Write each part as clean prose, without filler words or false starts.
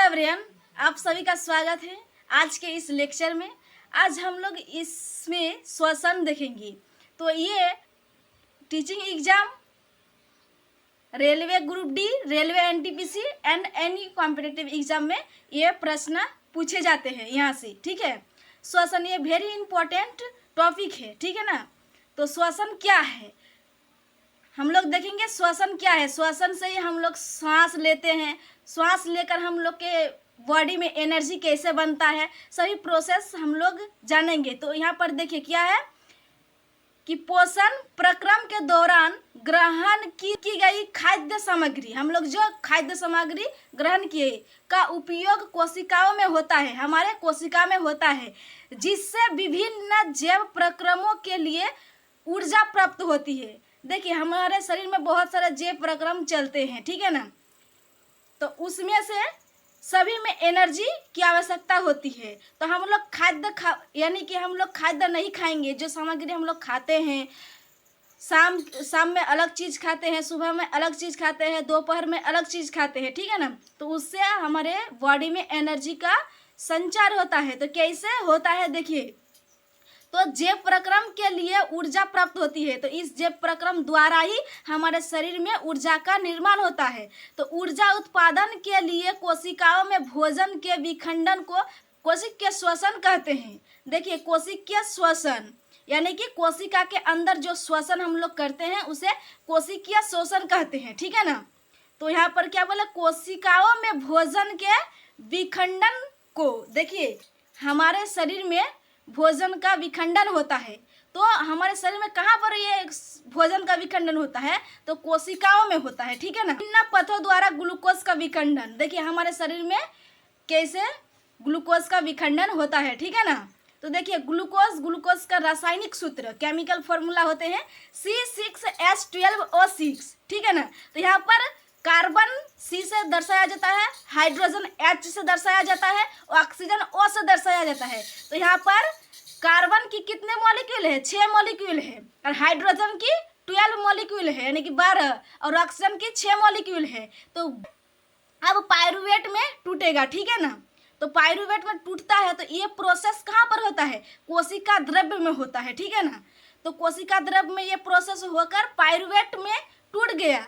Everyone, आप सभी का स्वागत है आज के इस लेक्चर में। आज हम लोग इसमें श्वसन देखेंगे। तो ये teaching exam, railway group D, railway NTPC and any competitive exam में ये प्रश्न पूछे जाते हैं यहाँ से। ठीक है, श्वसन ये वेरी इंपॉर्टेंट टॉपिक है। ठीक है ना। तो श्वसन क्या है हम लोग देखेंगे। श्वसन क्या है? श्वसन से ही हम लोग सांस लेते हैं। सांस लेकर हम लोग के बॉडी में एनर्जी कैसे बनता है, सभी प्रोसेस हम लोग जानेंगे। तो यहाँ पर देखिए क्या है कि पोषण प्रक्रम के दौरान ग्रहण की गई खाद्य सामग्री, हम लोग जो खाद्य सामग्री ग्रहण किए का उपयोग कोशिकाओं में होता है, हमारे कोशिका में होता है, जिससे विभिन्न जैव प्रक्रमों के लिए ऊर्जा प्राप्त होती है। देखिए हमारे शरीर में बहुत सारे जैव प्रक्रम चलते हैं। ठीक है ना। तो उसमें से सभी में एनर्जी की आवश्यकता होती है। तो हम लोग यानी कि हम लोग खाद्य नहीं खाएंगे। जो सामग्री हम लोग खाते हैं, शाम में अलग चीज़ खाते हैं, सुबह में अलग चीज़ खाते हैं, दोपहर में अलग चीज़ खाते हैं। ठीक है ना। तो उससे हमारे बॉडी में एनर्जी का संचार होता है। तो कैसे होता है देखिए। तो जैव प्रक्रम के लिए ऊर्जा प्राप्त होती है। तो इस जैव प्रक्रम द्वारा ही हमारे शरीर में ऊर्जा का निर्माण होता है। तो ऊर्जा उत्पादन के लिए कोशिकाओं में भोजन के विखंडन को कोशिकीय श्वसन कहते हैं। देखिए कोशिकीय श्वसन यानी कि कोशिका के अंदर जो श्वसन हम लोग करते हैं उसे कोशिकीय श्वसन कहते हैं। ठीक है ना। तो यहाँ पर क्या बोला, कोशिकाओं में भोजन के विखंडन को, देखिए हमारे शरीर में भोजन का विखंडन होता है। तो हमारे शरीर में कहाँ पर ये भोजन का विखंडन होता है? तो कोशिकाओं में होता है। ठीक है ना। विभिन्न पथों द्वारा ग्लूकोज का विखंडन, देखिए हमारे शरीर में कैसे ग्लूकोज का विखंडन होता है। ठीक है ना। तो देखिए ग्लूकोज का रासायनिक सूत्र, केमिकल फॉर्मूला होते हैं C6H12O6। ठीक है ना। तो यहाँ पर कार्बन C से दर्शाया जाता है, हाइड्रोजन H से दर्शाया जाता है, ऑक्सीजन O से दर्शाया जाता है। तो यहाँ पर कार्बन की कितने मॉलिक्यूल है? 6 मॉलिक्यूल है, और हाइड्रोजन की 12 मॉलिक्यूल है यानी कि 12, और ऑक्सीजन की 6 मॉलिक्यूल है। तो अब पाइरूवेट में टूटेगा। ठीक है ना। तो पाइरूवेट में टूटता है तो ये प्रोसेस कहाँ पर होता है? कोशिका द्रव्य में होता है। ठीक है ना। तो कोशिका द्रव्य में ये प्रोसेस होकर पाइरूवेट में टूट गया।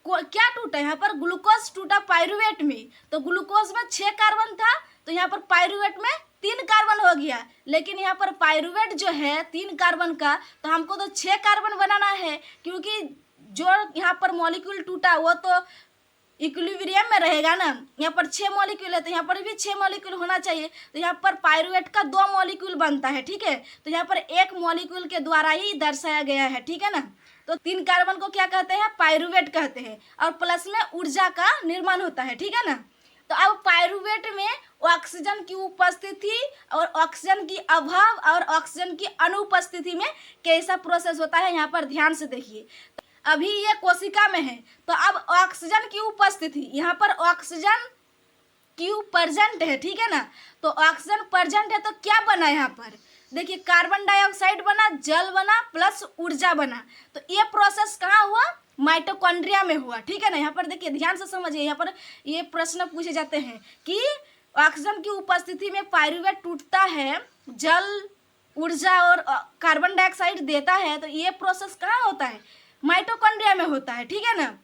क्या टूटा? यहाँ पर ग्लूकोज टूटा पाइरूवेट में। तो ग्लूकोज में 6 कार्बन था, तो यहाँ पर पाइरूवेट में 3 कार्बन हो गया। लेकिन यहाँ पर पाइरूवेट जो है 3 कार्बन का, तो हमको तो 6 कार्बन बनाना है, क्योंकि जो यहाँ पर मॉलिक्यूल टूटा वो तो इक्विलिब्रियम में रहेगा ना। यहाँ पर 6 मॉलिक्यूल है तो यहाँ पर भी 6 मॉलिक्यूल होना चाहिए। तो यहाँ पर पाइरूवेट का 2 मॉलिक्यूल बनता है। ठीक है। तो यहाँ पर 1 मॉलिक्यूल के द्वारा ही दर्शाया गया है। ठीक है ना। तो 3 कार्बन को क्या कहते हैं? पाइरूवेट कहते हैं, और प्लस में ऊर्जा का निर्माण होता है। ठीक है ना। तो अब पाइरूवेट में ऑक्सीजन की उपस्थिति और ऑक्सीजन की अभाव और ऑक्सीजन की अनुपस्थिति में कैसा प्रोसेस होता है, यहाँ पर ध्यान से देखिए। अभी ये कोशिका में है, तो अब ऑक्सीजन की उपस्थिति, यहाँ पर ऑक्सीजन क्यू प्रेजेंट है। ठीक है ना। तो ऑक्सीजन प्रेजेंट है तो क्या बना यहाँ पर? देखिए कार्बन डाइऑक्साइड बना, जल बना, प्लस ऊर्जा बना। तो ये प्रोसेस कहाँ हुआ? माइटोकॉन्ड्रिया में हुआ। ठीक है ना। यहाँ पर देखिए ध्यान से समझिए। यहाँ पर ये प्रश्न पूछे जाते हैं कि ऑक्सीजन की उपस्थिति में पाइरूवेट टूटता है, जल, ऊर्जा और कार्बन डाइऑक्साइड देता है। तो ये प्रोसेस कहाँ होता है? माइटोकॉन्ड्रिया में होता है। ठीक है ना।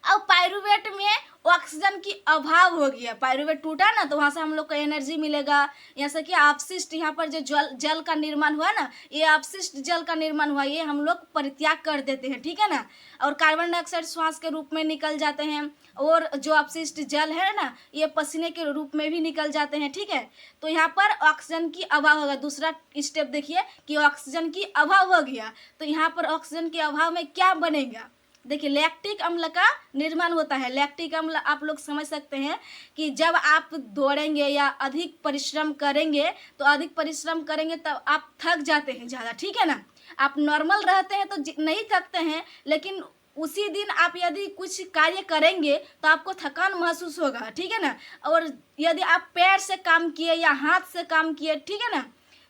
अब पाइरूवेट में ऑक्सीजन की अभाव हो गया, पाइरूवेट टूटा ना, तो वहाँ से हम लोग को एनर्जी मिलेगा। जैसे कि अपशिष्ट, यहाँ पर जो जल का निर्माण हुआ ना, ये अपशिष्ट जल का निर्माण हुआ, ये हम लोग परित्याग कर देते हैं। ठीक है ना। और कार्बन डाइऑक्साइड श्वास के रूप में निकल जाते हैं, और जो अपशिष्ट जल है ना, ये पसीने के रूप में भी निकल जाते हैं। ठीक है। तो यहाँ पर ऑक्सीजन की अभाव होगा। दूसरा स्टेप देखिए कि ऑक्सीजन की अभाव हो गया, तो यहाँ पर ऑक्सीजन के अभाव में क्या बनेगा? देखिए लैक्टिक अम्ल का निर्माण होता है। लैक्टिक अम्ल आप लोग समझ सकते हैं कि जब आप दौड़ेंगे या अधिक परिश्रम करेंगे, तो अधिक परिश्रम करेंगे तब आप थक जाते हैं ज़्यादा। ठीक है ना। आप नॉर्मल रहते हैं तो नहीं थकते हैं, लेकिन उसी दिन आप यदि कुछ कार्य करेंगे तो आपको थकान महसूस होगा। ठीक है ना। और यदि आप पैर से काम किए या हाथ से काम किए, ठीक है ना,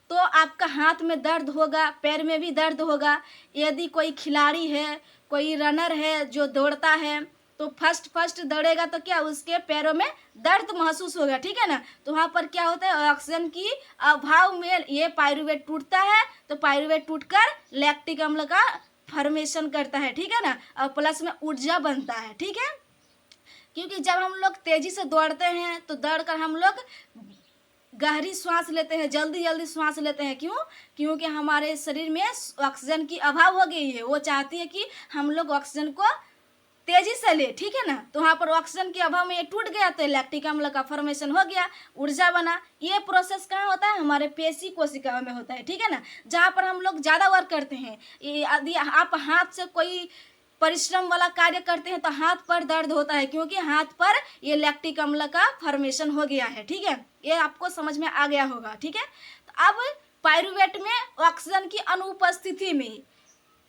तो आपका हाथ में दर्द होगा, पैर में भी दर्द होगा। यदि कोई खिलाड़ी है, कोई रनर है जो दौड़ता है, तो फर्स्ट दौड़ेगा तो क्या उसके पैरों में दर्द महसूस होगा, ठीक है ना। तो वहाँ पर क्या होता है, ऑक्सीजन की अभाव में ये पायरुवेट टूटता है, तो पायरुवेट टूटकर लैक्टिक अम्ल का फॉर्मेशन करता है, ठीक है ना, और प्लस में ऊर्जा बनता है, ठीक है। क्योंकि जब हम लोग तेजी से दौड़ते हैं तो दौड़कर हम लोग गहरी सांस लेते हैं, जल्दी जल्दी सांस लेते हैं, क्यों? क्योंकि हमारे शरीर में ऑक्सीजन की अभाव हो गई है। वो चाहती है कि हम लोग ऑक्सीजन को तेजी से ले, ठीक है ना। तो वहाँ पर ऑक्सीजन के अभाव में ये टूट गया तो लैक्टिक अम्ल का फॉर्मेशन हो गया, ऊर्जा बना। ये प्रोसेस कहाँ होता है? हमारे पेशी कोशिकाओं में होता है, ठीक है ना, जहाँ पर हम लोग ज़्यादा वर्क करते हैं। यदि आप हाथ से कोई परिश्रम वाला कार्य करते हैं तो हाथ पर दर्द होता है, क्योंकि हाथ पर ये लैक्टिक अम्ल का फॉर्मेशन हो गया है, ठीक है। ये आपको समझ में आ गया होगा, ठीक है। तो अब पायरुवेट में ऑक्सीजन की अनुपस्थिति में,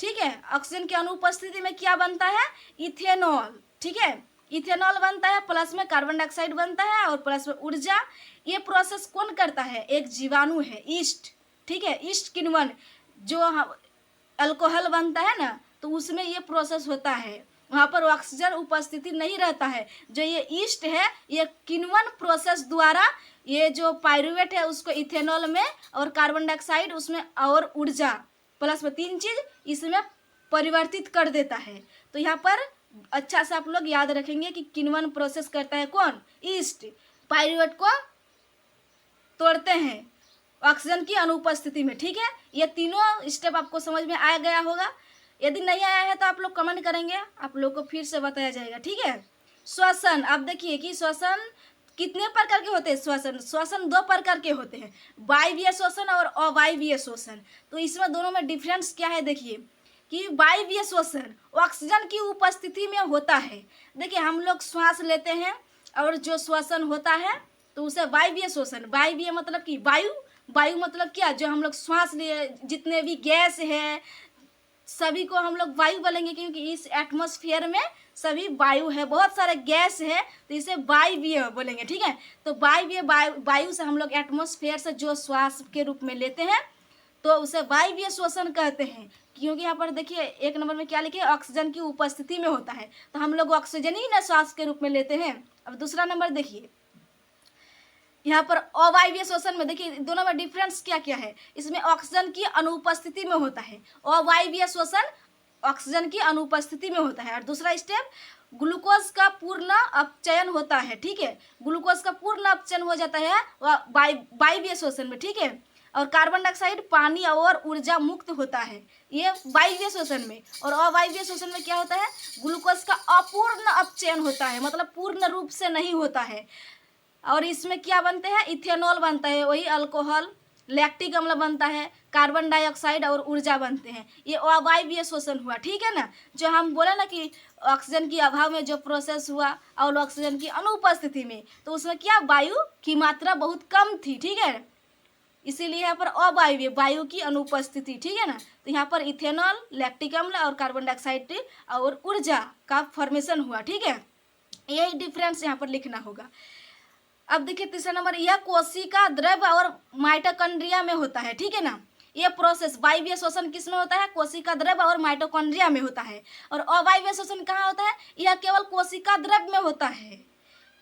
ठीक है, ऑक्सीजन की अनुपस्थिति में क्या बनता है? इथेनॉल, ठीक है, इथेनॉल बनता है, प्लस में कार्बन डाइऑक्साइड बनता है और प्लस में ऊर्जा। ये प्रोसेस कौन करता है? एक जीवाणु है, ईस्ट, ठीक है, ईस्ट किण्वन जो अल्कोहल बनता है ना, तो उसमें ये प्रोसेस होता है। वहाँ पर ऑक्सीजन उपस्थिति नहीं रहता है। जो ये ईस्ट है ये किण्वन प्रोसेस द्वारा ये जो पायरुवेट है उसको इथेनॉल में और कार्बन डाइऑक्साइड उसमें और ऊर्जा प्लस में 3 चीज इसमें परिवर्तित कर देता है। तो यहाँ पर अच्छा से आप लोग याद रखेंगे कि किण्वन प्रोसेस करता है कौन? ईस्ट। पायरुवेट को तोड़ते हैं ऑक्सीजन की अनुपस्थिति में, ठीक है। ये तीनों स्टेप आपको समझ में आ गया होगा। यदि नहीं आया है तो आप लोग कमेंट करेंगे, आप लोग को फिर से बताया जाएगा, ठीक है। श्वसन, अब देखिए कि श्वसन कितने प्रकार के होते हैं? श्वसन 2 प्रकार के होते हैं, वायवीय श्वसन और अवायवीय श्वसन। तो इसमें दोनों में डिफरेंस क्या है? देखिए कि वायवीय श्वसन ऑक्सीजन की उपस्थिति में होता है। देखिए हम लोग श्वास लेते हैं और जो श्वसन होता है तो उसे वायवीय श्वसन, वायवीय मतलब कि वायु, वायु मतलब क्या? जो हम लोग श्वास लिए जितने भी गैस है सभी को हम लोग वायु बोलेंगे, क्योंकि इस एटमॉस्फेयर में सभी वायु है, बहुत सारे गैस है, तो इसे वायवीय बोलेंगे, ठीक है। तो वायवीय वायु से हम लोग एटमॉस्फेयर से जो श्वास के रूप में लेते हैं तो उसे वायवीय श्वसन कहते हैं। क्योंकि यहाँ पर देखिए 1 नंबर में क्या लिखे? ऑक्सीजन की उपस्थिति में होता है, तो हम लोग ऑक्सीजन ही ना श्वास के रूप में लेते हैं। अब दूसरा नंबर देखिए यहाँ पर अवायवीय श्वसन में, देखिए दोनों में डिफरेंस क्या क्या है? इसमें ऑक्सीजन की अनुपस्थिति में होता है, अवायवीय श्वसन ऑक्सीजन की अनुपस्थिति में होता है। और दूसरा स्टेप ग्लूकोज का पूर्ण अपचयन होता है, ठीक है, ग्लूकोज का पूर्ण अपचयन हो जाता है वायवीय श्वसन में, ठीक है। और कार्बन डाइऑक्साइड, पानी और ऊर्जा मुक्त होता है, ये वायवीय श्वसन में। और अवायवीय श्वसन में क्या होता है? ग्लूकोज का अपूर्ण अपचयन होता है, मतलब पूर्ण रूप से नहीं होता है। और इसमें क्या बनते हैं? इथेनॉल बनता है, वही अल्कोहल, लैक्टिक अम्ल बनता है, कार्बन डाइऑक्साइड और ऊर्जा बनते हैं। ये अवायवीय श्वसन हुआ, ठीक है ना। जो हम बोले ना कि ऑक्सीजन की अभाव में जो प्रोसेस हुआ और ऑक्सीजन की अनुपस्थिति में, तो उसमें क्या? वायु की मात्रा बहुत कम थी, ठीक है, इसीलिए यहाँ पर अवायवीय, वायु की अनुपस्थिति, ठीक है ना। तो यहाँ पर इथेनॉल, लैक्टिक अम्ल और कार्बन डाइऑक्साइड और ऊर्जा का फॉर्मेशन हुआ, ठीक है। यही डिफरेंस यहाँ पर लिखना होगा। अब देखिए तीसरा नंबर, यह कोशिका द्रव्य और माइटोकॉन्ड्रिया में होता है, ठीक है ना। ये प्रोसेस वायवीय श्वसन किस में होता है? कोशिका द्रव्य और माइटोकॉन्ड्रिया में होता है। और अवायवीय श्वसन कहाँ होता है? यह केवल कोशिका द्रव्य में होता है,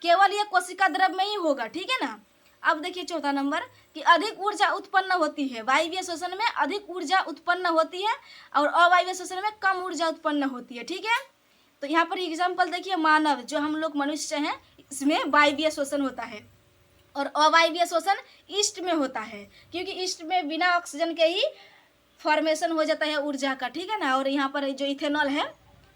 केवल यह कोशिका द्रव्य में ही होगा, ठीक है ना। अब देखिए चौथा नंबर कि अधिक ऊर्जा उत्पन्न होती है, वायवीय श्वसन में अधिक ऊर्जा उत्पन्न होती है और अवायवीय श्वसन में कम ऊर्जा उत्पन्न होती है, ठीक है। तो यहाँ पर एग्जाम्पल देखिए, मानव जो हम लोग मनुष्य हैं इसमें वायवीय श्वसन होता है और अवायवीय श्वसन ईस्ट में होता है, क्योंकि ईस्ट में बिना ऑक्सीजन के ही फॉर्मेशन हो जाता है ऊर्जा का, ठीक है ना। और यहाँ पर जो इथेनॉल है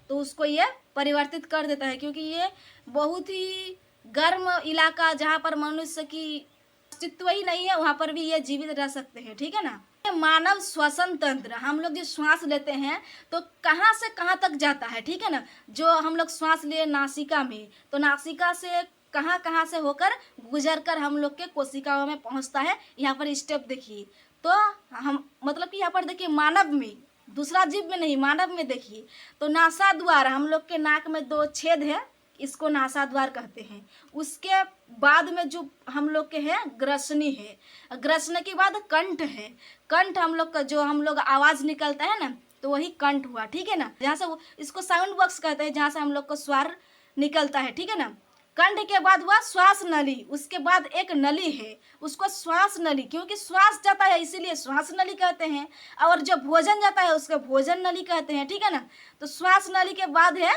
तो उसको ये परिवर्तित कर देता है, क्योंकि ये बहुत ही गर्म इलाका जहाँ पर मनुष्य की अस्तित्व ही नहीं है वहाँ पर भी ये जीवित रह सकते हैं, ठीक है ना। मानव श्वसन तंत्र, हम लोग जो श्वास लेते हैं तो कहाँ से कहाँ तक जाता है, ठीक है ना। जो हम लोग श्वास लिए नासिका में, तो नासिका से कहाँ कहाँ से होकर गुजर कर हम लोग के कोशिकाओं में पहुँचता है। यहाँ पर स्टेप देखिए, तो हम मतलब कि यहाँ पर देखिए मानव में, दूसरा जीव में नहीं, मानव में देखिए तो नासा द्वार, हम लोग के नाक में 2 छेद है, इसको नासा द्वार कहते हैं। उसके बाद में जो हम लोग के है ग्रसनी है, ग्रसनी के बाद कंठ है, कंठ हम लोग का जो हम लोग आवाज़ निकलता है ना तो वही कंठ हुआ, ठीक है ना। जहाँ से इसको साउंड बॉक्स कहते हैं, जहाँ से हम लोग को स्वर निकलता है, ठीक है ना। कंठ के बाद हुआ श्वास नली, उसके बाद एक नली है, उसको श्वास नली, क्योंकि श्वास जाता है इसीलिए श्वास नली कहते हैं, और जब भोजन जाता है उसको भोजन नली कहते हैं, ठीक है ना। तो श्वास नली के बाद है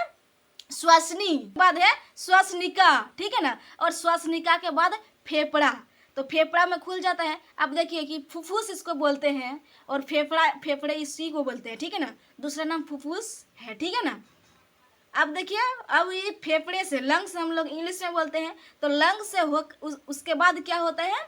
श्वसनी, बाद है श्वसनिका, ठीक है ना। और श्वसनिका के बाद फेफड़ा, तो फेफड़ा में खुल जाता है। अब देखिए कि फुफ्फुस इसको बोलते हैं, और फेफड़े इसी को बोलते हैं, ठीक है ना। दूसरा नाम फुफ्फुस है, ठीक है ना। अब देखिए, अब ये फेफड़े से लंग्स हम लोग इंग्लिश में बोलते हैं, तो लंग्स से हो उसके बाद क्या होता है,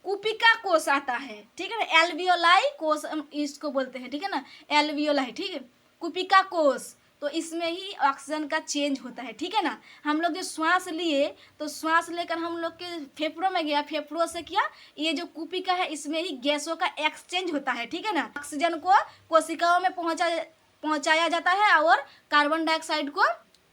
कुपिका कोष आता है, ठीक है ना। एल्वियोलाई कोष इसको बोलते हैं, ठीक है ना, एल्वियोलाई, ठीक है। कुपिका कोष, तो इसमें ही ऑक्सीजन का चेंज होता है, ठीक है ना। हम लोग जो श्वास लिए, तो श्वास लेकर हम लोग के फेफड़ों में गया, फेफड़ों से किया, ये जो कुपिका है इसमें ही गैसों का एक्सचेंज होता है, ठीक है ना। ऑक्सीजन को कोशिकाओं में पहुंचाया जाता है, और कार्बन डाइऑक्साइड को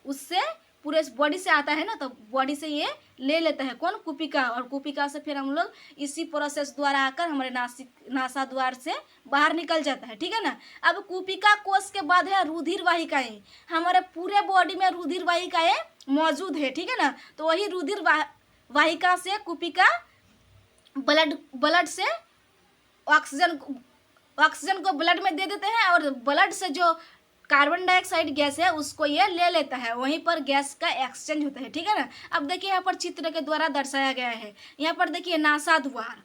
उससे पूरे बॉडी से आता है ना, तो बॉडी से ये ले लेता है कौन, कुपिका, और कुपिका से फिर हम लोग इसी प्रोसेस द्वारा आकर हमारे नासा द्वार से बाहर निकल जाता है, ठीक है ना। अब कुपिका कोष के बाद है रुधिर वाहिकाएं, हमारे पूरे बॉडी में रुधिर वाहिकाएं मौजूद है, ठीक है ना। तो वही रुधिर वाहिका से कुपिका ब्लड से ऑक्सीजन को ब्लड में दे देते हैं, और ब्लड से जो कार्बन डाइऑक्साइड गैस है उसको ये ले लेता है, वहीं पर गैस का एक्सचेंज होता है, ठीक है ना। अब देखिए यहाँ पर चित्र के द्वारा दर्शाया गया है, यहाँ पर देखिए नासा द्वार,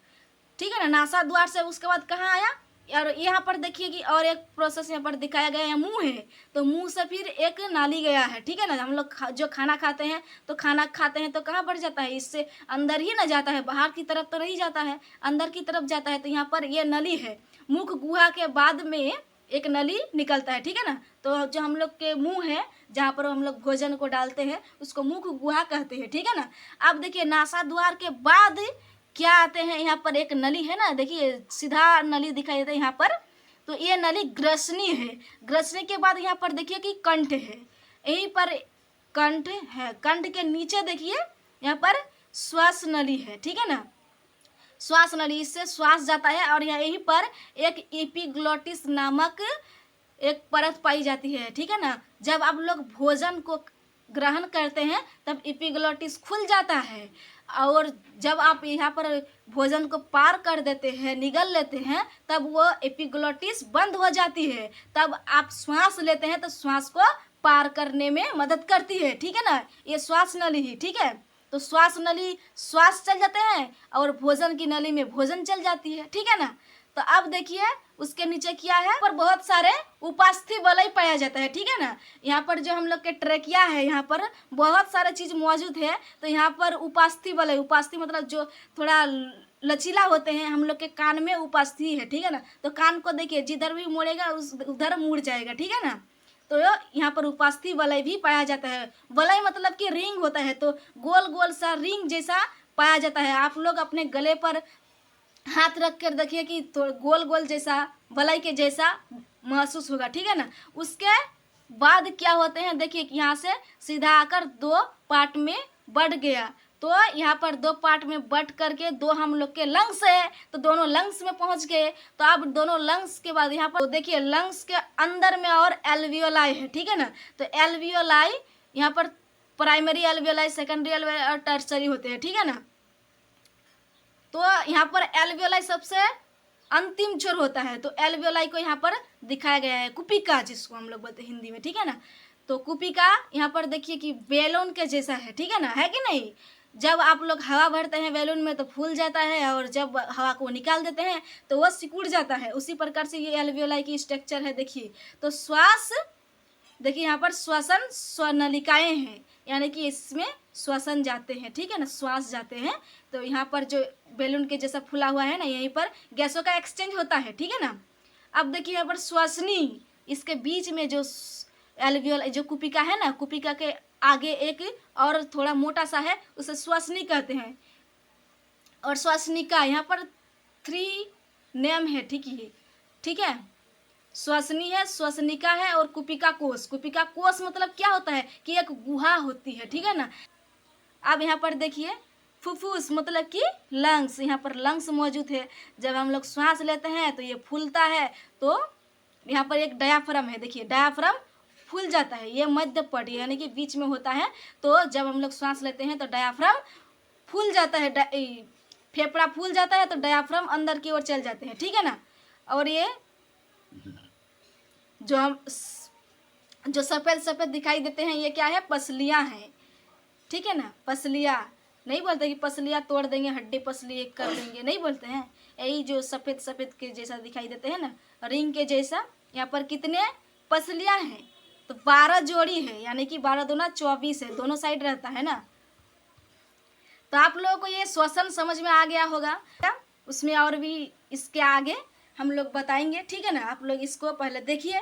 ठीक है ना। नासा द्वार से उसके बाद कहाँ आया, और यहाँ पर देखिए कि और एक प्रोसेस यहाँ पर दिखाया गया है, मुंह है, तो मुंह से फिर एक नाली गया है, ठीक है ना। हम लोग जो खाना खाते हैं, तो खाना खाते हैं तो कहाँ पर जाता है, इससे अंदर ही ना जाता है, बाहर की तरफ तो नहीं जाता है, अंदर की तरफ जाता है। तो यहाँ पर ये नली है, मुख गुहा के बाद में एक नली निकलता है, ठीक है ना। तो जो हम लोग के मुंह है, जहाँ पर हम लोग भोजन को डालते हैं, उसको मुख गुहा कहते हैं, ठीक है ना। अब देखिए नासा द्वार के बाद क्या आते हैं, यहाँ पर एक नली है ना, देखिए सीधा नली दिखाई देता है यहाँ पर, तो ये नली ग्रसनी है। ग्रसनी के बाद यहाँ पर देखिए कि कंठ है, यहीं पर कंठ है, कंठ के नीचे देखिए यहाँ पर श्वास नली है, ठीक है ना। श्वास नली, इससे श्वास जाता है, और यहीं पर एक एपिग्लोटिस नामक एक परत पाई जाती है, ठीक है ना। जब आप लोग भोजन को ग्रहण करते हैं तब एपिग्लोटिस खुल जाता है, और जब आप यहाँ पर भोजन को पार कर देते हैं, निगल लेते हैं, तब वो एपिग्लोटिस बंद हो जाती है, तब आप श्वास लेते हैं, तो श्वास को पार करने में मदद करती है, ठीक है ना। ये श्वास नली ही, ठीक है। तो श्वास नली श्वास चल जाते हैं, और भोजन की नली में भोजन चल जाती है, ठीक है ना। तो अब देखिए उसके नीचे क्या है, पर बहुत सारे उपास्थि वलय पाया जाता है, ठीक है ना। यहाँ पर जो हम लोग के ट्रेकिया है, यहाँ पर बहुत सारे चीज मौजूद है, तो यहाँ पर उपास्थि वलय, उपास्थि मतलब जो थोड़ा लचीला होते हैं, हम लोग के कान में उपास्थि है, ठीक है ना। तो कान को देखिए जिधर भी मुड़ेगा उधर मुड़ जाएगा, ठीक है ना। तो यहाँ पर उपास्थि वलय भी पाया जाता है। वलय मतलब कि रिंग होता है, तो गोल गोल सा रिंग जैसा पाया जाता है। आप लोग अपने गले पर हाथ रख कर देखिए कि तो गोल गोल जैसा, वलय के जैसा महसूस होगा, ठीक है ना। उसके बाद क्या होते हैं, देखिए कि यहाँ से सीधा आकर दो पार्ट में बढ़ गया, तो यहाँ पर दो पार्ट में बट करके दो हम लोग के लंग्स है, तो दोनों लंग्स में पहुँच गए। तो अब दोनों लंग्स के बाद यहाँ पर तो देखिए लंग्स के अंदर में और एल्वियोलाई है, ठीक है ना। तो एल्वियोलाई यहाँ पर प्राइमरी एल्वियोलाई, सेकेंडरी एल्वियोलाई और टर्सरी होते हैं, ठीक है ना। तो यहाँ पर एल्वियोलाई सबसे अंतिम छोर होता है, तो एल्वियोलाई को यहाँ पर दिखाया गया है, कुपिका जिसको हम लोग बोलते हैं हिंदी में, ठीक है ना। तो कुपिका यहाँ पर देखिए कि बैलून के जैसा है, ठीक है ना, है कि नहीं। जब आप लोग हवा भरते हैं बैलून में तो फूल जाता है, और जब हवा को निकाल देते हैं तो वह सिकुड़ जाता है। उसी प्रकार से ये एल्वियोलाई की स्ट्रक्चर है, देखिए। तो श्वास देखिए यहाँ पर श्वसन स्वनलिकाएं हैं, यानी कि इसमें श्वसन जाते हैं, ठीक है ना, श्वास जाते हैं। तो यहाँ पर जो बैलून के जैसा फूला हुआ है ना, यहीं पर गैसों का एक्सचेंज होता है, ठीक है ना। अब देखिए यहाँ पर श्वसनी, इसके बीच में जो एल्वियोलाई जो कुपिका है ना, कुपिका के आगे एक और थोड़ा मोटा सा है, उसे श्वसनी कहते हैं। और श्वसनिका यहाँ पर 3 नेम है, ठीक है। श्वसनी है, श्वसनिका है, और कुपिका कोष। कुपिका कोष मतलब क्या होता है कि एक गुहा होती है, ठीक है ना। अब यहाँ पर देखिए फुफ्फुस मतलब कि लंग्स, यहाँ पर लंग्स मौजूद है। जब हम लोग सांस लेते हैं तो ये फूलता है, तो यहाँ पर एक डायाफ्राम है, देखिए डायाफ्राम फूल जाता है, ये मध्य पट यानी कि बीच में होता है। तो जब हम लोग सांस लेते हैं तो डायाफ्राम फूल जाता है, फेफड़ा फूल जाता है तो डायाफ्राम अंदर की ओर चल जाते हैं, ठीक है ना। और ये जो सफ़ेद सफ़ेद दिखाई देते हैं ये क्या है, पसलियाँ हैं, ठीक है ना। पसलियाँ नहीं बोलते कि पसलियाँ तोड़ देंगे, हड्डी पसली एक कर देंगे, नहीं बोलते हैं। यही जो सफ़ेद सफ़ेद के जैसा दिखाई देते हैं ना, रिंग के जैसा, यहाँ पर कितने पसलियाँ हैं, तो 12 जोड़ी है, यानी कि 12 दूना 24 है, दोनों साइड रहता है ना। तो आप लोगों को ये श्वसन समझ में आ गया होगा, उसमें और भी इसके आगे हम लोग बताएंगे, ठीक है ना। आप लोग इसको पहले देखिए।